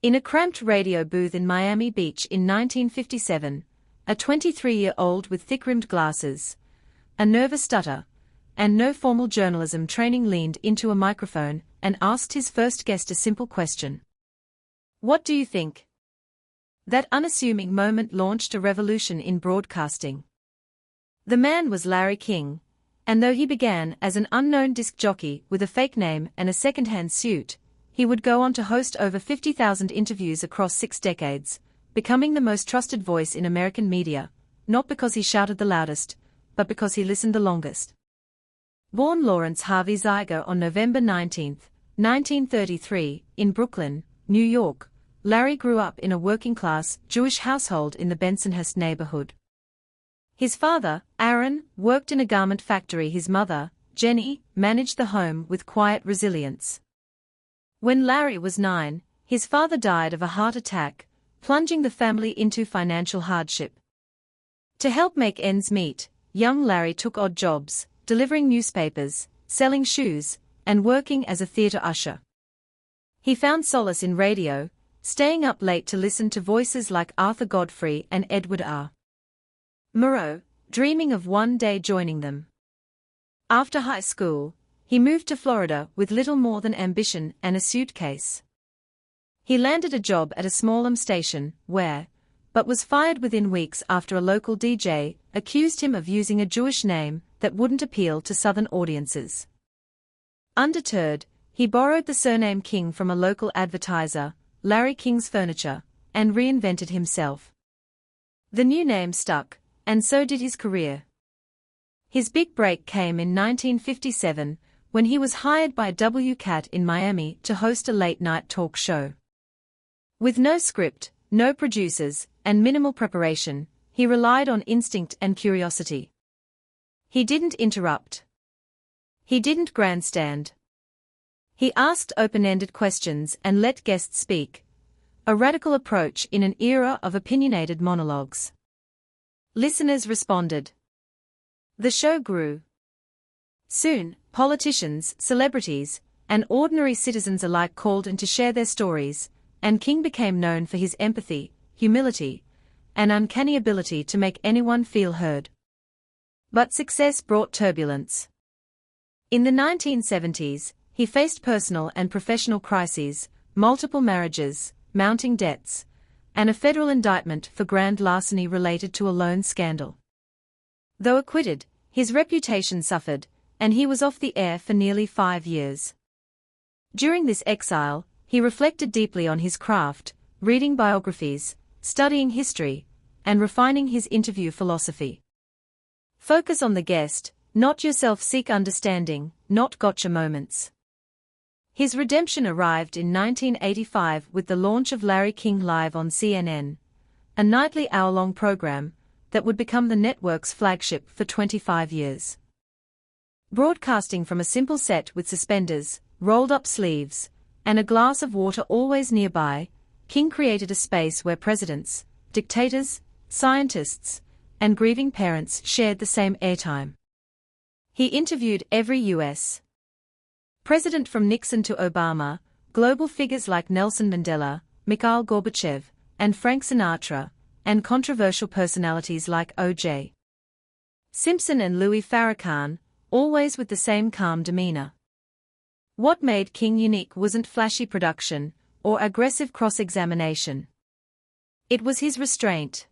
In a cramped radio booth in Miami Beach in 1957, a 23-year-old with thick-rimmed glasses, a nervous stutter, and no formal journalism training leaned into a microphone and asked his first guest a simple question. "What do you think?" That unassuming moment launched a revolution in broadcasting. The man was Larry King, and though he began as an unknown disc jockey with a fake name and a second-hand suit, he would go on to host over 50,000 interviews across 6 decades, becoming the most trusted voice in American media, not because he shouted the loudest, but because he listened the longest. Born Lawrence Harvey Zeiger on November 19, 1933, in Brooklyn, New York, Larry grew up in a working-class Jewish household in the Bensonhurst neighborhood. His father, Aaron, worked in a garment factory. His mother, Jenny, managed the home with quiet resilience. When Larry was 9, his father died of a heart attack, plunging the family into financial hardship. To help make ends meet, young Larry took odd jobs, delivering newspapers, selling shoes, and working as a theater usher. He found solace in radio, staying up late to listen to voices like Arthur Godfrey and Edward R. Murrow, dreaming of one day joining them. After high school, he moved to Florida with little more than ambition and a suitcase. He landed a job at a small station, but was fired within weeks after a local DJ accused him of using a Jewish name that wouldn't appeal to Southern audiences. Undeterred, he borrowed the surname King from a local advertiser, Larry King's Furniture, and reinvented himself. The new name stuck, and so did his career. His big break came in 1957, when he was hired by WCAT in Miami to host a late-night talk show. With no script, no producers, and minimal preparation, he relied on instinct and curiosity. He didn't interrupt. He didn't grandstand. He asked open-ended questions and let guests speak, a radical approach in an era of opinionated monologues. Listeners responded. The show grew. Soon, politicians, celebrities, and ordinary citizens alike called in to share their stories, and King became known for his empathy, humility, and uncanny ability to make anyone feel heard. But success brought turbulence. In the 1970s, he faced personal and professional crises, multiple marriages, mounting debts, and a federal indictment for grand larceny related to a loan scandal. Though acquitted, his reputation suffered, and he was off the air for nearly 5 years. During this exile, he reflected deeply on his craft, reading biographies, studying history, and refining his interview philosophy. Focus on the guest, not yourself. Seek understanding, not gotcha moments. His redemption arrived in 1985 with the launch of Larry King Live on CNN, a nightly hour-long program that would become the network's flagship for 25 years. Broadcasting from a simple set with suspenders, rolled-up sleeves, and a glass of water always nearby, King created a space where presidents, dictators, scientists, and grieving parents shared the same airtime. He interviewed every U.S. president from Nixon to Obama, global figures like Nelson Mandela, Mikhail Gorbachev, and Frank Sinatra, and controversial personalities like O.J. Simpson and Louis Farrakhan, always with the same calm demeanor. What made King unique wasn't flashy production or aggressive cross-examination. It was his restraint.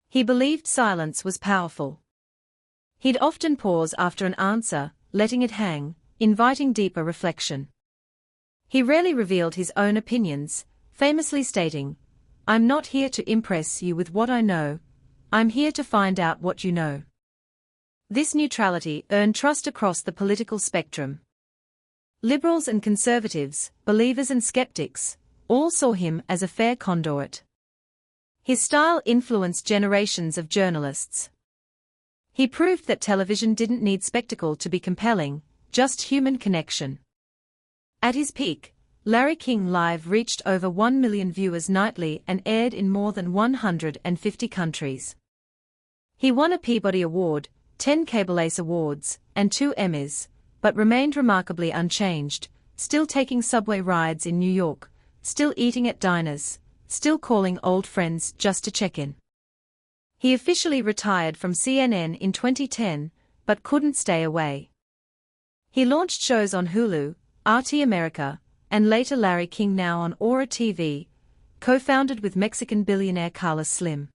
He believed silence was powerful. He'd often pause after an answer, letting it hang, inviting deeper reflection. He rarely revealed his own opinions, famously stating, "I'm not here to impress you with what I know, I'm here to find out what you know." This neutrality earned trust across the political spectrum. Liberals and conservatives, believers and skeptics, all saw him as a fair conduit. His style influenced generations of journalists. He proved that television didn't need spectacle to be compelling, just human connection. At his peak, Larry King Live reached over 1 million viewers nightly and aired in more than 150 countries. He won a Peabody Award, 10 Cable Ace Awards, and 2 Emmys, but remained remarkably unchanged, still taking subway rides in New York, still eating at diners, still calling old friends just to check in. He officially retired from CNN in 2010, but couldn't stay away. He launched shows on Hulu, RT America, and later Larry King Now on Aura TV, co-founded with Mexican billionaire Carlos Slim.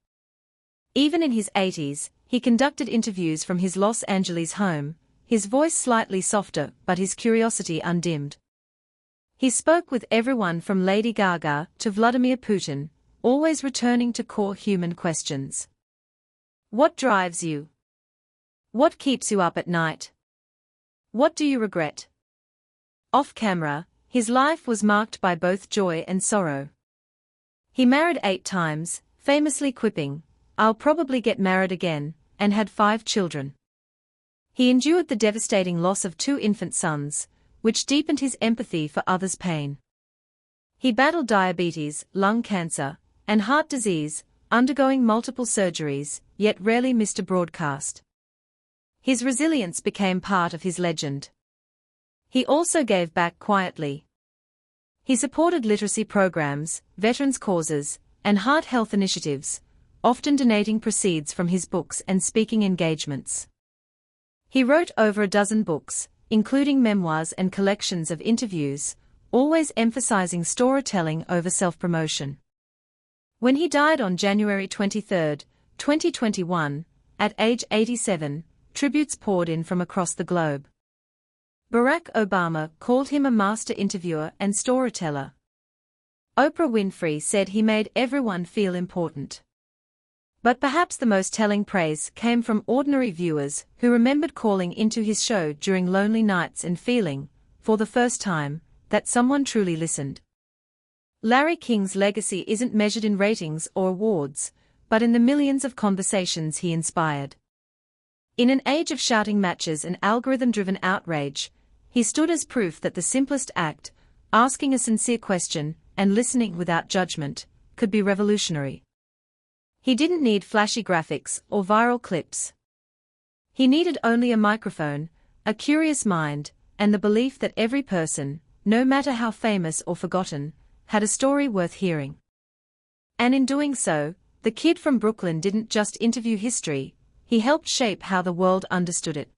Even in his 80s, he conducted interviews from his Los Angeles home, his voice slightly softer but his curiosity undimmed. He spoke with everyone from Lady Gaga to Vladimir Putin, always returning to core human questions. What drives you? What keeps you up at night? What do you regret? Off camera, his life was marked by both joy and sorrow. He married 8 times, famously quipping, "I'll probably get married again," and had 5 children. He endured the devastating loss of 2 infant sons, which deepened his empathy for others' pain. He battled diabetes, lung cancer, and heart disease, undergoing multiple surgeries, yet rarely missed a broadcast. His resilience became part of his legend. He also gave back quietly. He supported literacy programs, veterans' causes, and heart health initiatives, often donating proceeds from his books and speaking engagements. He wrote over a dozen books, including memoirs and collections of interviews, always emphasizing storytelling over self-promotion. When he died on January 23, 2021, at age 87, tributes poured in from across the globe. Barack Obama called him a master interviewer and storyteller. Oprah Winfrey said he made everyone feel important. But perhaps the most telling praise came from ordinary viewers who remembered calling into his show during lonely nights and feeling, for the first time, that someone truly listened. Larry King's legacy isn't measured in ratings or awards, but in the millions of conversations he inspired. In an age of shouting matches and algorithm-driven outrage, he stood as proof that the simplest act, asking a sincere question and listening without judgment, could be revolutionary. He didn't need flashy graphics or viral clips. He needed only a microphone, a curious mind, and the belief that every person, no matter how famous or forgotten, had a story worth hearing. And in doing so, the kid from Brooklyn didn't just interview history, he helped shape how the world understood it.